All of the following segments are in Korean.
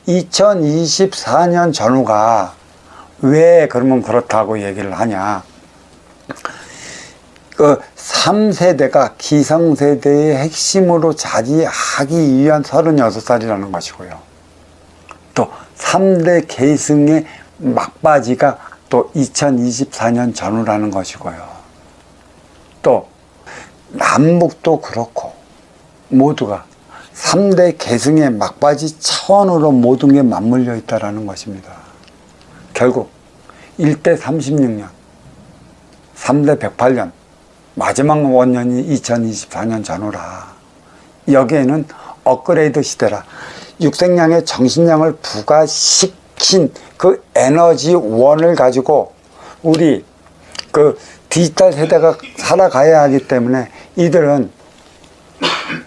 2024년 전후가 왜 그러면 그렇다고 얘기를 하냐. 그 3세대가 기성세대의 핵심으로 자리하기 위한 36살이라는 것이고요. 또 3대 계승의 막바지가 또 2024년 전후라는 것이고요. 또 남북도 그렇고 모두가 3대 계승의 막바지 차원으로 모든 게 맞물려 있다는 것입니다. 결국 1대 36년, 3대 108년, 마지막 원년이 2024년 전후라. 여기에는 업그레이드 시대라. 육생량의 정신량을 부과시킨 그 에너지원을 가지고 우리 그 디지털 세대가 살아가야 하기 때문에 이들은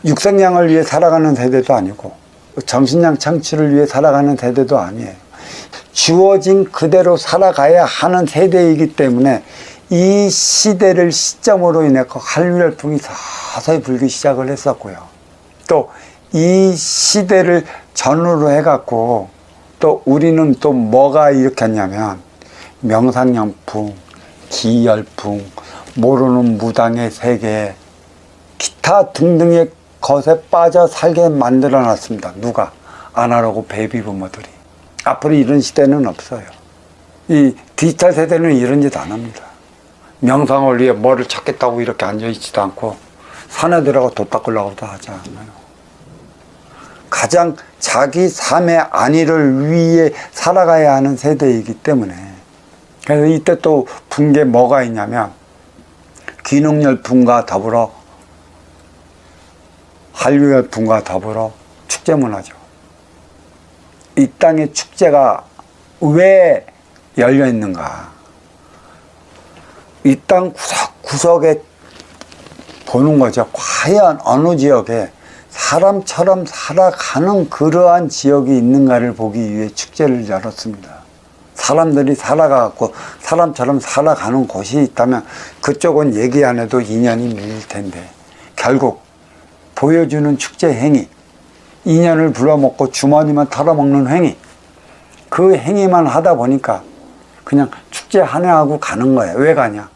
육생량을 위해 살아가는 세대도 아니고 정신량 창출을 위해 살아가는 세대도 아니에요. 주어진 그대로 살아가야 하는 세대이기 때문에 이 시대를 시점으로 인해 한류 열풍이 서서히 불기 시작을 했었고요. 또 이 시대를 전후로 해갖고 또 우리는 또 뭐가 일으켰냐면 명상열풍, 기열풍, 모르는 무당의 세계, 기타 등등의 것에 빠져 살게 만들어 놨습니다. 누가? 아날로그 베이비부모들이. 앞으로 이런 시대는 없어요. 이 디지털 세대는 이런 짓 안 합니다. 명상을 위해 뭐를 찾겠다고 이렇게 앉아있지도 않고 산에 들어가 돛 닦으려고도 하지 않아요. 가장 자기 삶의 안위를 위해 살아가야 하는 세대이기 때문에. 그래서 이때 또 분게 뭐가 있냐면 귀농열풍과 더불어 한류열풍과 더불어 축제문화죠. 이 땅의 축제가 왜 열려 있는가? 이 땅 구석구석에 보는 거죠. 과연 어느 지역에 사람처럼 살아가는 그러한 지역이 있는가를 보기 위해 축제를 열었습니다. 사람들이 살아가고 사람처럼 살아가는 곳이 있다면 그쪽은 얘기 안 해도 인연이 밀릴 텐데 결국 보여주는 축제 행위, 인연을 불어먹고 주머니만 털어먹는 행위, 그 행위만 하다 보니까 그냥 축제 하나 하고 가는 거예요. 왜 가냐?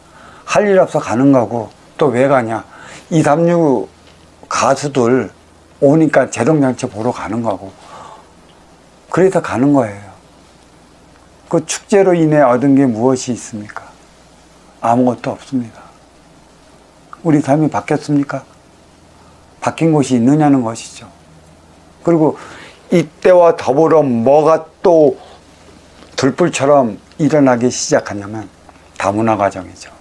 할 일 없어 가는 거고 또 왜 가냐? 236 가수들 오니까 재동잔치 보러 가는 거고 그래서 가는 거예요. 그 축제로 인해 얻은 게 무엇이 있습니까? 아무것도 없습니다. 우리 삶이 바뀌었습니까? 바뀐 곳이 있느냐는 것이죠. 그리고 이때와 더불어 뭐가 또 들불처럼 일어나기 시작하냐면 다문화 과정이죠.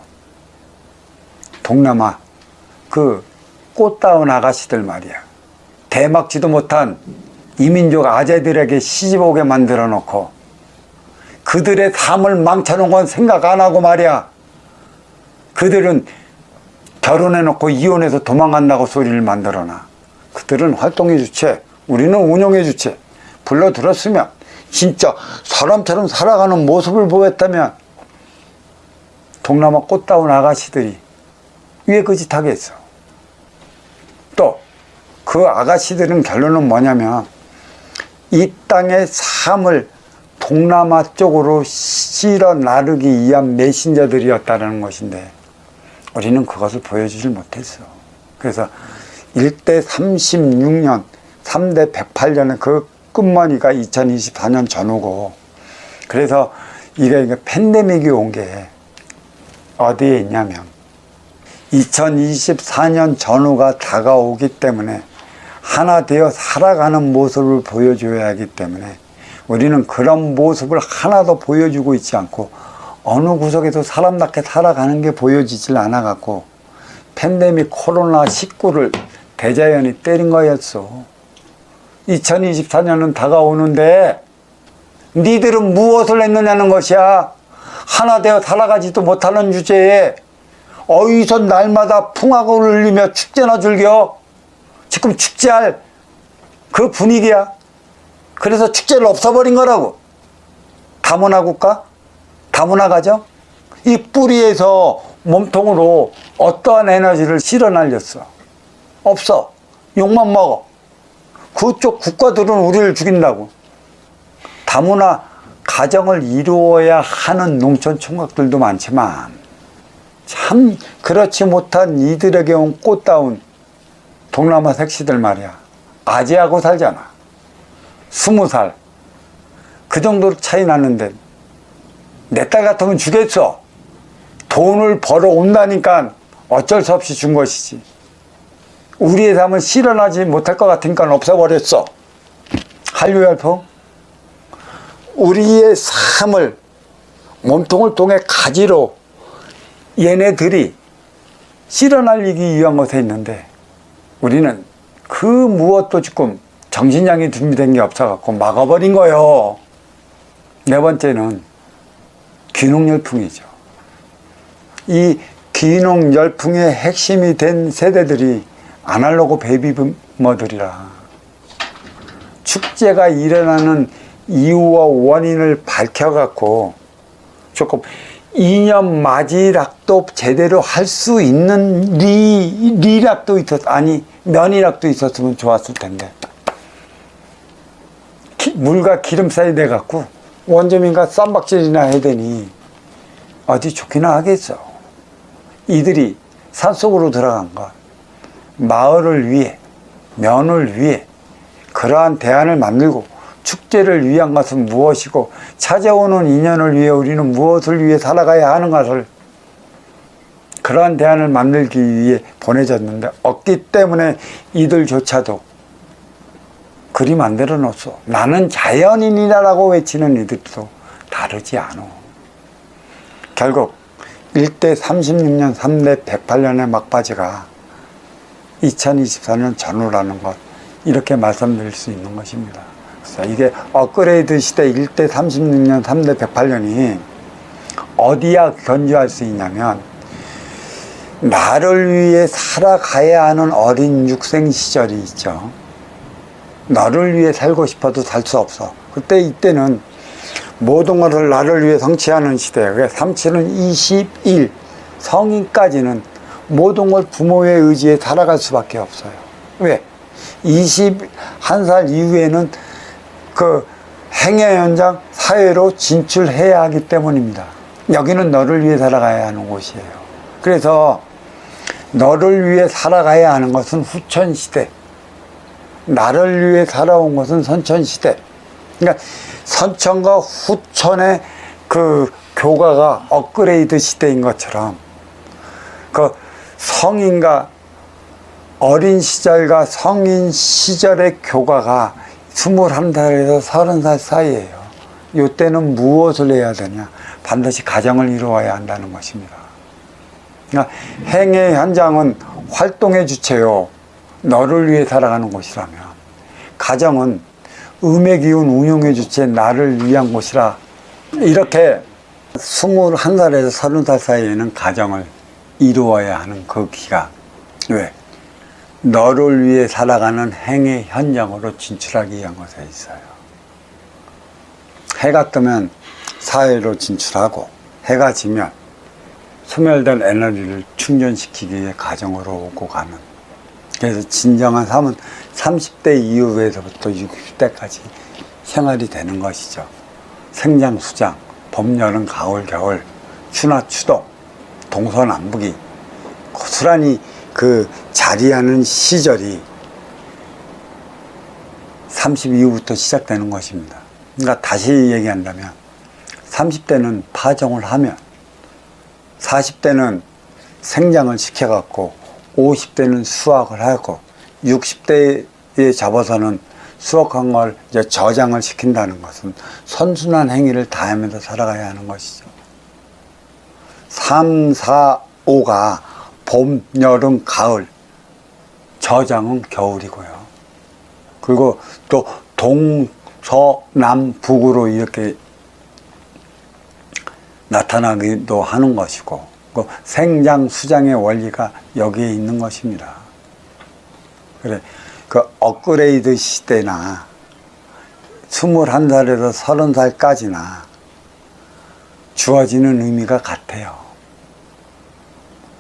동남아 그 꽃다운 아가씨들 말이야. 대mak지도 못한 이민족 아재들에게 시집 오게 만들어 놓고 그들의 삶을 망쳐놓은 건 생각 안 하고 말이야. 그들은 결혼해놓고 이혼해서 도망간다고 소리를 만들어놔. 그들은 활동의 주체, 우리는 운영의 주체. 불러들었으면 진짜 사람처럼 살아가는 모습을 보였다면 동남아 꽃다운 아가씨들이 왜 그 짓 하겠어? 또 그 아가씨들은 결론은 뭐냐면 이 땅의 삶을 동남아 쪽으로 실어 나르기 위한 메신저들이었다는 것인데 우리는 그것을 보여주질 못했어. 그래서 1대 36년, 3대 108년의 그 끝머리가 2024년 전후고 그래서 이게 팬데믹이 온 게 어디에 있냐면 2024년 전후가 다가오기 때문에 하나 되어 살아가는 모습을 보여줘야 하기 때문에 우리는 그런 모습을 하나도 보여주고 있지 않고 어느 구석에서 사람답게 살아가는 게 보여지질 않아 갖고 팬데믹 코로나19를 대자연이 때린 거였어. 2024년은 다가오는데 니들은 무엇을 했느냐는 것이야. 하나 되어 살아가지도 못하는 주제에 어디서 날마다 풍악을 울리며 축제나 즐겨. 지금 축제할 그 분위기야. 그래서 축제를 없애버린 거라고. 다문화 국가? 다문화 가정? 이 뿌리에서 몸통으로 어떠한 에너지를 실어 날렸어? 없어. 욕만 먹어. 그쪽 국가들은 우리를 죽인다고. 다문화 가정을 이루어야 하는 농촌 총각들도 많지만 참 그렇지 못한 이들에게 온 꽃다운 동남아 색시들 말이야. 아재하고 살잖아. 20살. 그 정도로 차이 나는데 내 딸 같으면 주겠어. 돈을 벌어 온다니까 어쩔 수 없이 준 것이지. 우리의 삶은 실현하지 못할 것 같으니까 없애버렸어. 한류열풍. 우리의 삶을 몸통을 통해 가지로 얘네들이 실현하기 위한 것에 있는데 우리는 그 무엇도 지금 정신량이 준비된 게 없어갖고 막아버린 거예요. 네 번째는 귀농열풍이죠. 이 귀농열풍의 핵심이 된 세대들이 아날로그 베이비부머들이라 축제가 일어나는 이유와 원인을 밝혀갖고 조금 이념 맞이락도 제대로 할 수 있는 리락도 면이락도 있었으면 좋았을 텐데 물과 기름 사이 돼갖고 원주민과 쌈박질이나 해야 되니 어디 좋기나 하겠어. 이들이 산속으로 들어간 것, 마을을 위해, 면을 위해 그러한 대안을 만들고 축제를 위한 것은 무엇이고 찾아오는 인연을 위해 우리는 무엇을 위해 살아가야 하는 것을 그러한 대안을 만들기 위해 보내졌는데 없기 때문에 이들조차도 그리 만들어 놓았어. 나는 자연인이라고 외치는 이들도 다르지 않아. 결국 1대 36년 3대 108년의 막바지가 2024년 전후라는 것, 이렇게 말씀드릴 수 있는 것입니다. 그래서 이게 업그레이드 시대 1대 36년 3대 108년이 어디야 견주할 수 있냐면 나를 위해 살아가야 하는 어린 육생 시절이 있죠. 너를 위해 살고 싶어도 살 수 없어. 이때는 모든 것을 나를 위해 성취하는 시대예요. 37은 21, 성인까지는 모든 걸 부모의 의지에 살아갈 수밖에 없어요. 왜? 21살 이후에는 그 행여 현장 사회로 진출해야 하기 때문입니다. 여기는 너를 위해 살아가야 하는 곳이에요. 그래서 너를 위해 살아가야 하는 것은 후천시대, 나를 위해 살아온 것은 선천시대. 그러니까 선천과 후천의 그 교가가 업그레이드 시대인 것처럼 그 성인과 어린 시절과 성인 시절의 교가가 21살에서 30살 사이예요. 이때는 무엇을 해야 되냐? 반드시 가정을 이루어야 한다는 것입니다. 그러니까 행의 현장은 활동의 주체요. 너를 위해 살아가는 곳이라면 가정은 음의 기운 운용의 주체 나를 위한 곳이라. 이렇게 21살에서 30살 사이에는 가정을 이루어야 하는 그 기간. 왜? 너를 위해 살아가는 행의 현장으로 진출하기 위한 것에 있어요. 해가 뜨면 사회로 진출하고 해가 지면 소멸된 에너지를 충전시키기 위해 가정으로 오고 가는. 그래서 진정한 삶은 30대 이후에서부터 60대까지 생활이 되는 것이죠. 생장, 수장, 봄, 여름, 가을, 겨울, 추나 추동, 동서남북이 고스란히 그 자리하는 시절이 30 이후부터 시작되는 것입니다. 그러니까 다시 얘기한다면 30대는 파종을 하면 40대는 생장을 시켜갖고 50대는 수확을 하고 60대에 접어서는 수확한 걸 이제 저장을 시킨다는 것은 선순환 행위를 다하면서 살아가야 하는 것이죠. 3, 4, 5가 봄, 여름, 가을, 저장은 겨울이고요. 그리고 또 동서남 북으로 이렇게 나타나기도 하는 것이고, 그 생장 수장의 원리가 여기에 있는 것입니다. 그래, 그 업그레이드 시대나 21살에서 30살까지나 주어지는 의미가 같아요.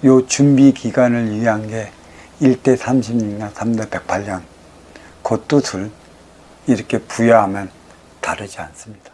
요 준비 기간을 위한 게 1대 36년, 3대 108년 그 뜻을 이렇게 부여하면 다르지 않습니다.